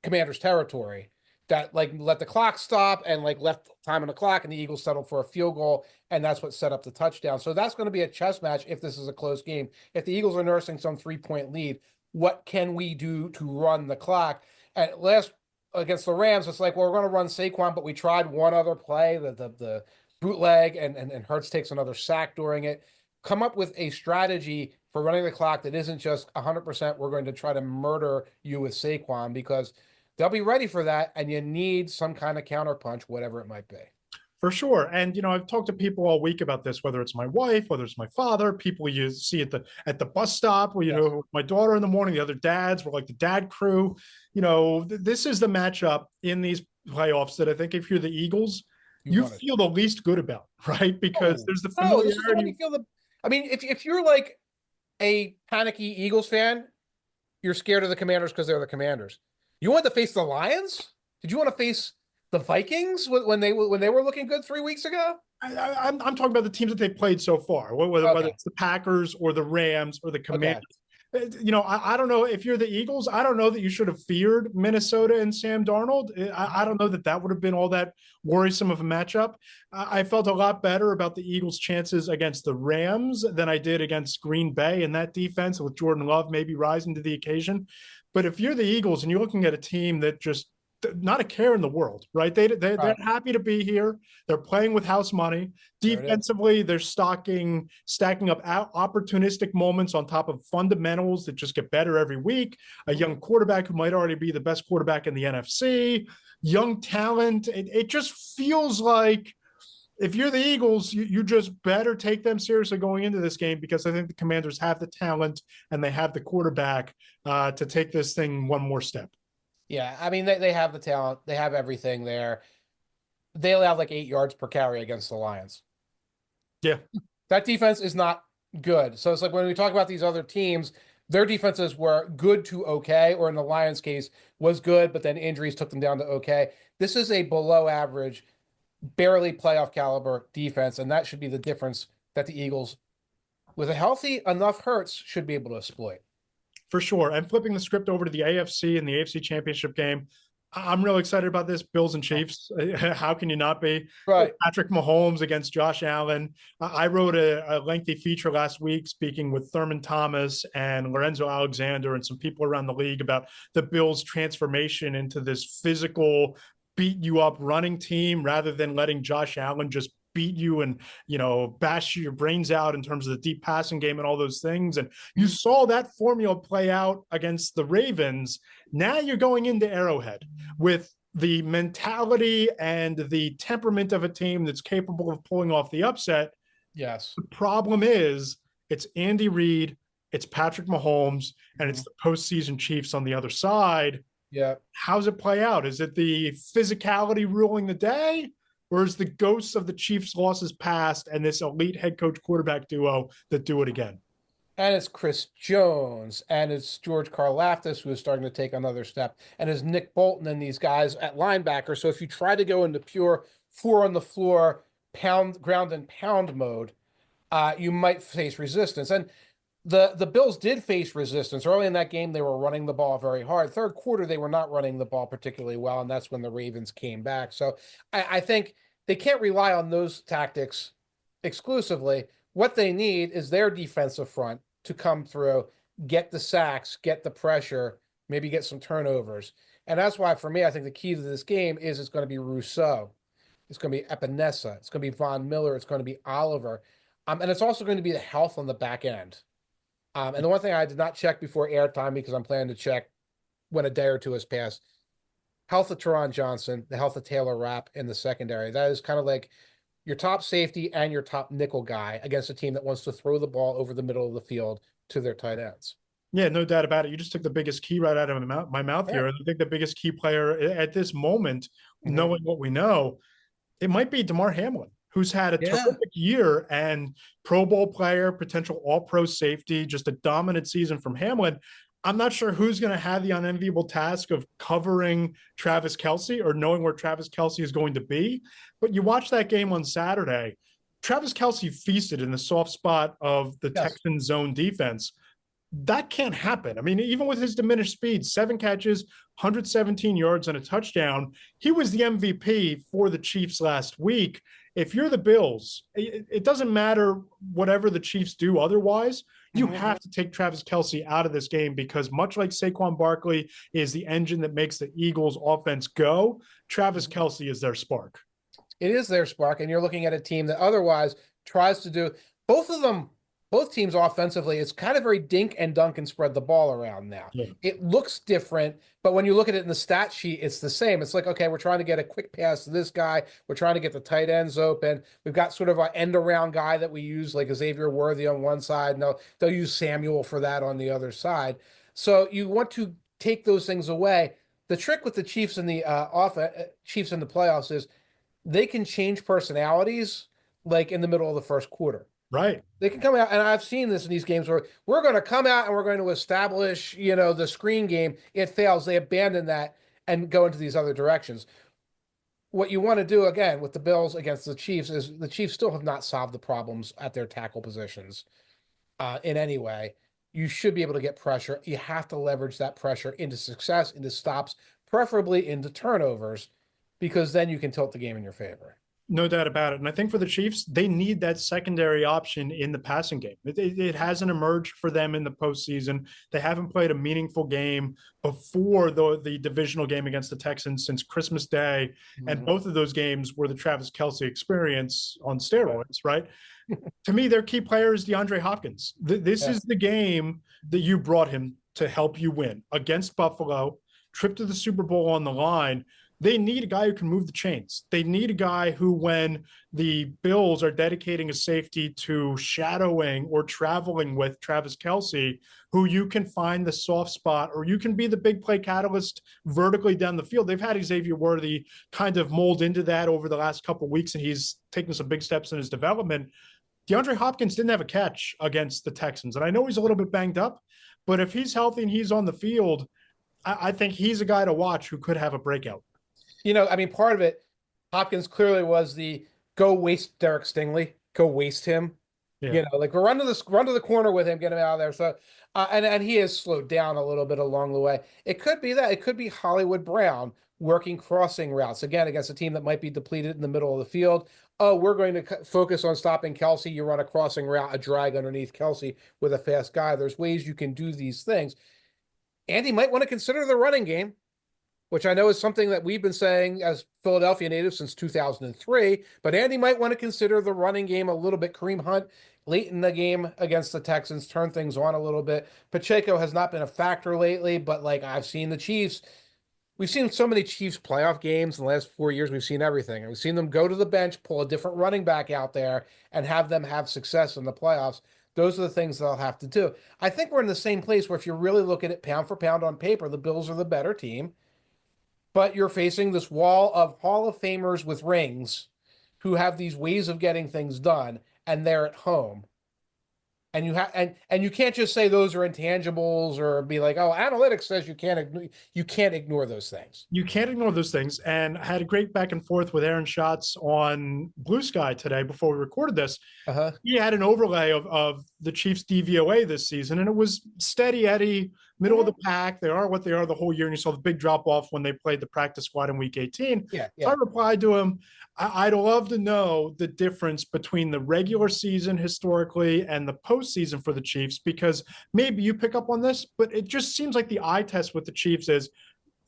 Commander's territory that like let the clock stop and like left time on the clock, and the Eagles settled for a field goal, and that's what set up the touchdown. So that's going to be a chess match if this is a close game. If the Eagles are nursing some 3-point lead, what can we do to run the clock? At last against the Rams, it's like, well, we're going to run Saquon, but we tried one other play, the bootleg, and Hurts takes another sack during it. Come up with a strategy for running the clock that isn't just 100%, we're going to try to murder you with Saquon, because they'll be ready for that, and you need some kind of counterpunch, whatever it might be. For sure. And, I've talked to people all week about this, whether it's my wife, whether it's my father, people you see at the bus stop, where, Yes. my daughter in the morning, the other dads were like the dad crew. This is the matchup in these playoffs that I think if you're the Eagles, you feel the least good about, right? Because there's the familiarity. This is the one you feel I mean, if you're like a panicky Eagles fan, you're scared of the Commanders because they're the Commanders. You want to face the Lions? Did you want to face the Vikings when they were looking good 3 weeks ago? I'm talking about the teams that they've played so far, whether it's the Packers or the Rams or the Commanders. I don't know if you're the Eagles. I don't know that you should have feared Minnesota and Sam Darnold. I don't know that would have been all that worrisome of a matchup. I felt a lot better about the Eagles' chances against the Rams than I did against Green Bay and that defense, with Jordan Love maybe rising to the occasion. But if you're the Eagles and you're looking at a team that just not a care in the world, right? They're happy to be here. They're playing with house money. Defensively, they're stacking up opportunistic moments on top of fundamentals that just get better every week. A young quarterback who might already be the best quarterback in the NFC. Young talent. It just feels like if you're the Eagles, you just better take them seriously going into this game, because I think the Commanders have the talent and they have the quarterback to take this thing one more step. Yeah, I mean, they have the talent. They have everything there. They allowed like 8 yards per carry against the Lions. Yeah. That defense is not good. So it's like when we talk about these other teams, their defenses were good to okay, or in the Lions' case, was good, but then injuries took them down to okay. This is a below average, barely playoff caliber defense, and that should be the difference that the Eagles, with a healthy enough Hurts, should be able to exploit. For sure. And flipping the script over to the AFC and the AFC Championship game, I'm really excited about this. Bills and Chiefs. How can you not be? Right. Patrick Mahomes against Josh Allen. I wrote a lengthy feature last week speaking with Thurman Thomas and Lorenzo Alexander and some people around the league about the Bills' transformation into this physical, beat you up running team, rather than letting Josh Allen just beat you and, bash your brains out in terms of the deep passing game and all those things. And you saw that formula play out against the Ravens. Now you're going into Arrowhead with the mentality and the temperament of a team that's capable of pulling off the upset. Yes. The problem is it's Andy Reid, it's Patrick Mahomes, and it's the postseason Chiefs on the other side. Yeah. How's it play out? Is it the physicality ruling the day? Or is the ghosts of the Chiefs' losses past and this elite head coach quarterback duo that do it again? And it's Chris Jones, and it's George Karlaftis, who is starting to take another step, and it's Nick Bolton and these guys at linebacker. So if you try to go into pure 4 on the floor, ground and pound mode, you might face resistance. And the Bills did face resistance early in that game. They were running the ball very hard. Third quarter, they were not running the ball particularly well, and that's when the Ravens came back. So I think they can't rely on those tactics exclusively. What they need is their defensive front to come through, get the sacks, get the pressure, maybe get some turnovers. And that's why, for me, I think the key to this game is it's going to be Rousseau. It's going to be Epinesa. It's going to be Von Miller. It's going to be Oliver. And it's also going to be the health on the back end. And the one thing I did not check before airtime, because I'm planning to check when a day or two has passed, health of Teron Johnson, the health of Taylor Rapp in the secondary. That is kind of like your top safety and your top nickel guy against a team that wants to throw the ball over the middle of the field to their tight ends. Yeah, no doubt about it. You just took the biggest key right out of my mouth here. And I think the biggest key player at this moment, knowing what we know, it might be Damar Hamlin, who's had a terrific year and Pro Bowl player, potential all-pro safety, just a dominant season from Hamlin. I'm not sure who's going to have the unenviable task of covering Travis Kelce or knowing where Travis Kelce is going to be. But you watch that game on Saturday, Travis Kelce feasted in the soft spot of the Yes. Texan zone defense. That can't happen. I mean, even with his diminished speed, 7 catches, 117 yards, and a touchdown, he was the MVP for the Chiefs last week. If you're the Bills, it doesn't matter whatever the Chiefs do otherwise. You have to take Travis Kelce out of this game because much like Saquon Barkley is the engine that makes the Eagles offense go, Travis Kelce is their spark. It is their spark, and you're looking at a team that otherwise tries to do both of them. Both teams offensively, it's kind of very dink and dunk and spread the ball around now. Yeah. It looks different, but when you look at it in the stat sheet, it's the same. It's like, okay, we're trying to get a quick pass to this guy. We're trying to get the tight ends open. We've got sort of an end around guy that we use, like Xavier Worthy on one side. No, they'll use Samuel for that on the other side. So you want to take those things away. The trick with the Chiefs in the Chiefs in the playoffs is they can change personalities like in the middle of the first quarter. Right. They can come out, and I've seen this in these games where we're going to come out and we're going to establish, the screen game. It fails. They abandon that and go into these other directions. What you want to do, again, with the Bills against the Chiefs is the Chiefs still have not solved the problems at their tackle positions in any way. You should be able to get pressure. You have to leverage that pressure into success, into stops, preferably into turnovers, because then you can tilt the game in your favor. No doubt about it. And I think for the Chiefs, they need that secondary option in the passing game. It hasn't emerged for them in the postseason. They haven't played a meaningful game before the divisional game against the Texans since Christmas Day. And both of those games were the Travis Kelce experience on steroids, right? To me, their key player is DeAndre Hopkins. This is the game that you brought him to help you win against Buffalo, trip to the Super Bowl on the line. They need a guy who can move the chains. They need a guy who, when the Bills are dedicating a safety to shadowing or traveling with Travis Kelce, who you can find the soft spot or you can be the big play catalyst vertically down the field. They've had Xavier Worthy kind of mold into that over the last couple of weeks, and he's taken some big steps in his development. DeAndre Hopkins didn't have a catch against the Texans, and I know he's a little bit banged up, but if he's healthy and he's on the field, I think he's a guy to watch who could have a breakout. Part of it, Hopkins clearly was the go waste Derek Stingley, go waste him. Yeah. Like we're run to the corner with him, get him out of there. So, and he has slowed down a little bit along the way. It could be that. It could be Hollywood Brown working crossing routes again against a team that might be depleted in the middle of the field. Oh, we're going to focus on stopping Kelce. You run a crossing route, a drag underneath Kelce with a fast guy. There's ways you can do these things. Andy might want to consider the running game, which I know is something that we've been saying as Philadelphia natives since 2003, but Andy might want to consider the running game a little bit. Kareem Hunt late in the game against the Texans turned things on a little bit. Pacheco has not been a factor lately, but like I've seen the Chiefs. We've seen so many Chiefs playoff games in the last 4 years. We've seen everything. And we've seen them go to the bench, pull a different running back out there, and have them have success in the playoffs. Those are the things they'll have to do. I think we're in the same place where if you're really looking at pound for pound on paper, the Bills are the better team. But you're facing this wall of Hall of Famers with rings who have these ways of getting things done, and they're at home. And you have and you can't just say those are intangibles or be like, oh, analytics says you can't ignore those things. You can't ignore those things. And I had a great back and forth with Aaron Schatz on Blue Sky today before we recorded this. He had an overlay of the Chiefs DVOA this season, and it was steady Eddie, middle of the pack. They are what they are the whole year. And you saw the big drop off when they played the practice squad in week 18. Yeah. So I replied to him, I'd love to know the difference between the regular season historically and the postseason for the Chiefs, because maybe you pick up on this, but it just seems like the eye test with the Chiefs is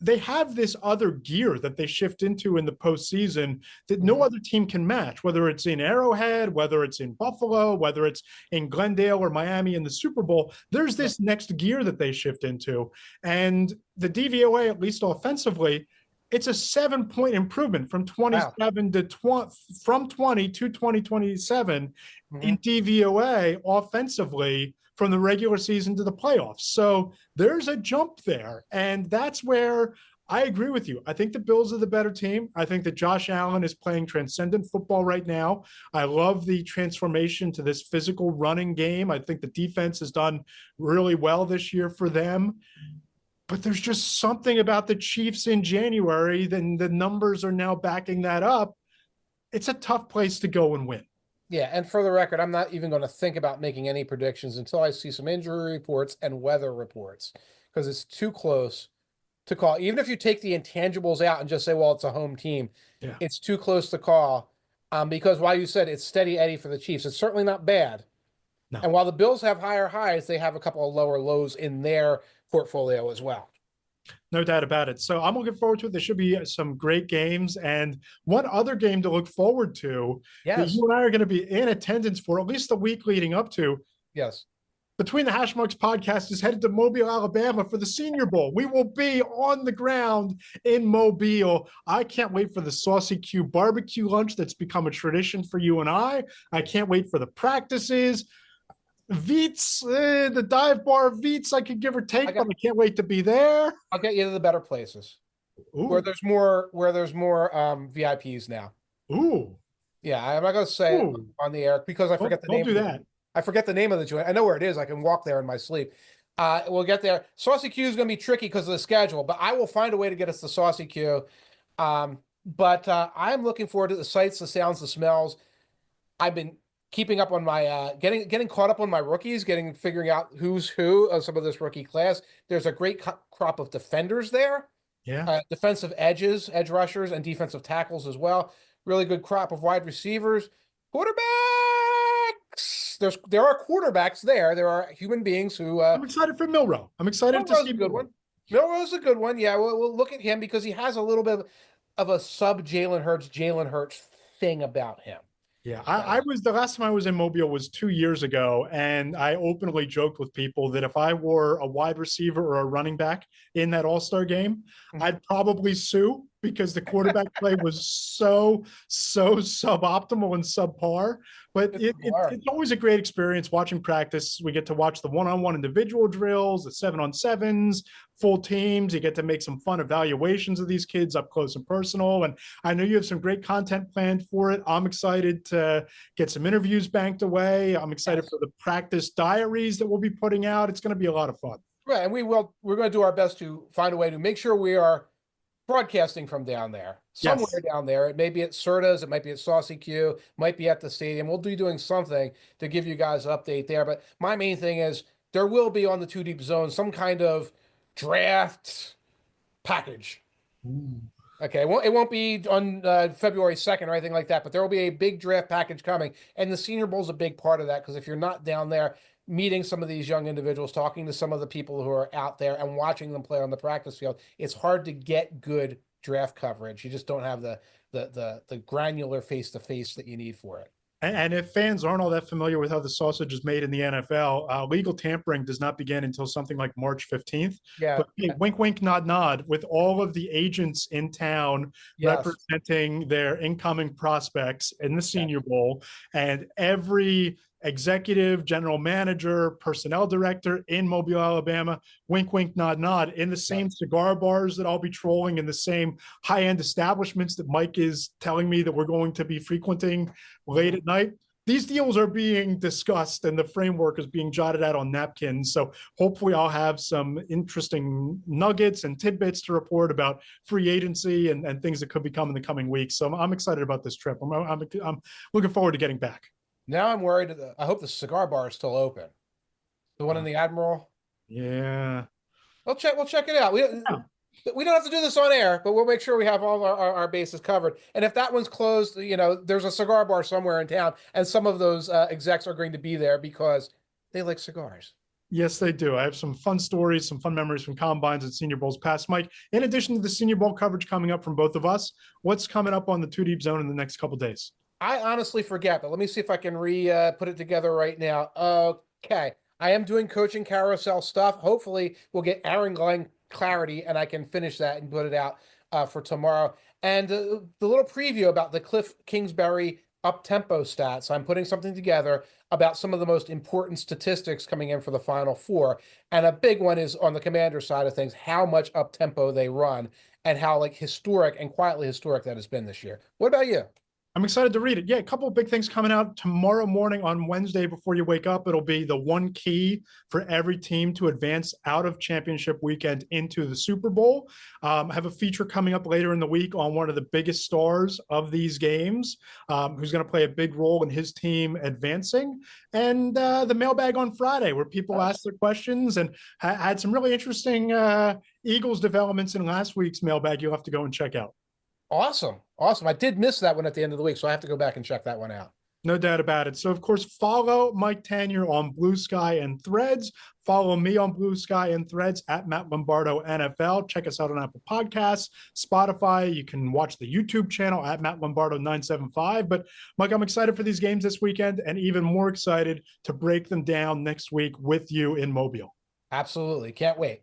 they have this other gear that they shift into in the postseason that no other team can match, whether it's in Arrowhead, whether it's in Buffalo, whether it's in Glendale or Miami in the Super Bowl. There's this next gear that they shift into. And the DVOA, at least offensively, it's a 7-point improvement from 27 to 20, from 20 to 2027 in DVOA offensively from the regular season to the playoffs. So there's a jump there. And that's where I agree with you. I think the Bills are the better team. I think that Josh Allen is playing transcendent football right now. I love the transformation to this physical running game. I think the defense has done really well this year for them. But there's just something about the Chiefs in January, then the numbers are now backing that up. It's a tough place to go and win. Yeah, and for the record, I'm not even going to think about making any predictions until I see some injury reports and weather reports because it's too close to call. Even if you take the intangibles out and just say, well, it's a home team, Yeah. it's too close to call. Because while you said it's steady Eddie for the Chiefs, it's certainly not bad. No. And while the Bills have higher highs, they have a couple of lower lows in their portfolio as well. No doubt about it. So I'm looking forward to it. There should be some great games. And one other game to look forward to that Yes. you and I are going to be in attendance for at least the week leading up to. Yes. Between the Hash Marks podcast is headed to Mobile, Alabama for the Senior Bowl. We will be on the ground in Mobile. I can't wait for the Saucy Q barbecue lunch that's become a tradition for you and I. I can't wait for the practices. Veets, the dive bar Veets, I could give or take, but I can't wait to be there. I'll get you to the better places where Ooh, there's more VIPs now. ooh, Yeah, I'm not gonna say it ooh. on the air because I forget the Don't name do of the that. I forget the name of the joint. I know where it is. I can walk there in my sleep. We'll get there. Saucy Q is going to be tricky because of the schedule, but I will find a way to get us to Saucy Q. But I'm looking forward to the sights, the sounds, the smells. I've been keeping up on my getting caught up on my rookies, figuring out who's who of some of this rookie class. There's a great crop of defenders there, Yeah. defensive edges, edge rushers, and defensive tackles as well. Really good crop of wide receivers, quarterbacks. There are quarterbacks there. There are human beings who. I'm excited for Milrow. I'm excited to see A good Milrow. one. Milrow's a good one. Yeah, we'll look at him because he has a little bit of a sub Jalen Hurts thing about him. Yeah, I was the last time I was in Mobile was 2 years ago, and I openly joked with people that if I were a wide receiver or a running back in that All-Star game, I'd probably sue because the quarterback play was so suboptimal and subpar. But it's always a great experience watching practice. We get to watch the one-on-one individual drills, the 7-on-7s, full teams. You get to make some fun evaluations of these kids up close and personal. And I know you have some great content planned for it. I'm excited to get some interviews banked away. I'm excited for the practice diaries that we'll be putting out. It's going to be a lot of fun. Right, and we're going to do our best to find a way to make sure we are broadcasting from down there, somewhere down there. It may be at Serta's, it might be at Saucy Q, might be at the stadium. We'll be doing something to give you guys an update there. But my main thing is there will be on the Two Deep Zone some kind of draft package. Ooh. Okay, it won't be on February 2nd or anything like that, but there will be a big draft package coming. And the Senior Bowl is a big part of that because if you're not down there meeting some of these young individuals, talking to some of the people who are out there and watching them play on the practice field, it's hard to get good draft coverage. You just don't have the granular face-to-face that you need for it. And if fans aren't all that familiar with how the sausage is made in the NFL, legal tampering does not begin until something like March 15th. Yeah. But hey, wink, wink, nod, nod, with all of the agents in town representing their incoming prospects in the Senior Bowl, and every executive, general manager, personnel director in Mobile, Alabama, wink, wink, nod, nod, in the same cigar bars that I'll be trolling, in the same high-end establishments that Mike is telling me that we're going to be frequenting late at night. These deals are being discussed and the framework is being jotted out on napkins. So hopefully I'll have some interesting nuggets and tidbits to report about free agency and things that could be coming in the coming weeks. So I'm excited about this trip. I'm looking forward to getting back. Now I'm worried. I hope the cigar bar is still open. The one in the Admiral. Yeah. We'll check it out. We don't have to do this on air, but we'll make sure we have all our bases covered. And if that one's closed, there's a cigar bar somewhere in town, and some of those execs are going to be there because they like cigars. Yes, they do. I have some fun stories, some fun memories from combines and Senior Bowls past. Mike, in addition to the Senior Bowl coverage coming up from both of us, what's coming up on the Two Deep Zone in the next couple of days? I honestly forget, but let me see if I can put it together right now. Okay. I am doing coaching carousel stuff. Hopefully we'll get Aaron Glenn clarity and I can finish that and put it out for tomorrow. And the little preview about the Cliff Kingsbury up-tempo stats. I'm putting something together about some of the most important statistics coming in for the Final Four. And a big one is on the Commander side of things, how much up-tempo they run and how like historic and quietly historic that has been this year. What about you? I'm excited to read it. Yeah, a couple of big things coming out tomorrow morning on Wednesday before you wake up. It'll be the one key for every team to advance out of championship weekend into the Super Bowl. I have a feature coming up later in the week on one of the biggest stars of these games, who's going to play a big role in his team advancing. And the mailbag on Friday, where people ask their questions, and had some really interesting Eagles developments in last week's mailbag you'll have to go and check out. Awesome. Awesome. I did miss that one at the end of the week, so I have to go back and check that one out. No doubt about it. So, of course, follow Mike Tanier on Blue Sky and Threads. Follow me on Blue Sky and Threads at Matt Lombardo NFL. Check us out on Apple Podcasts, Spotify. You can watch the YouTube channel at Matt Lombardo 975. But, Mike, I'm excited for these games this weekend and even more excited to break them down next week with you in Mobile. Absolutely. Can't wait.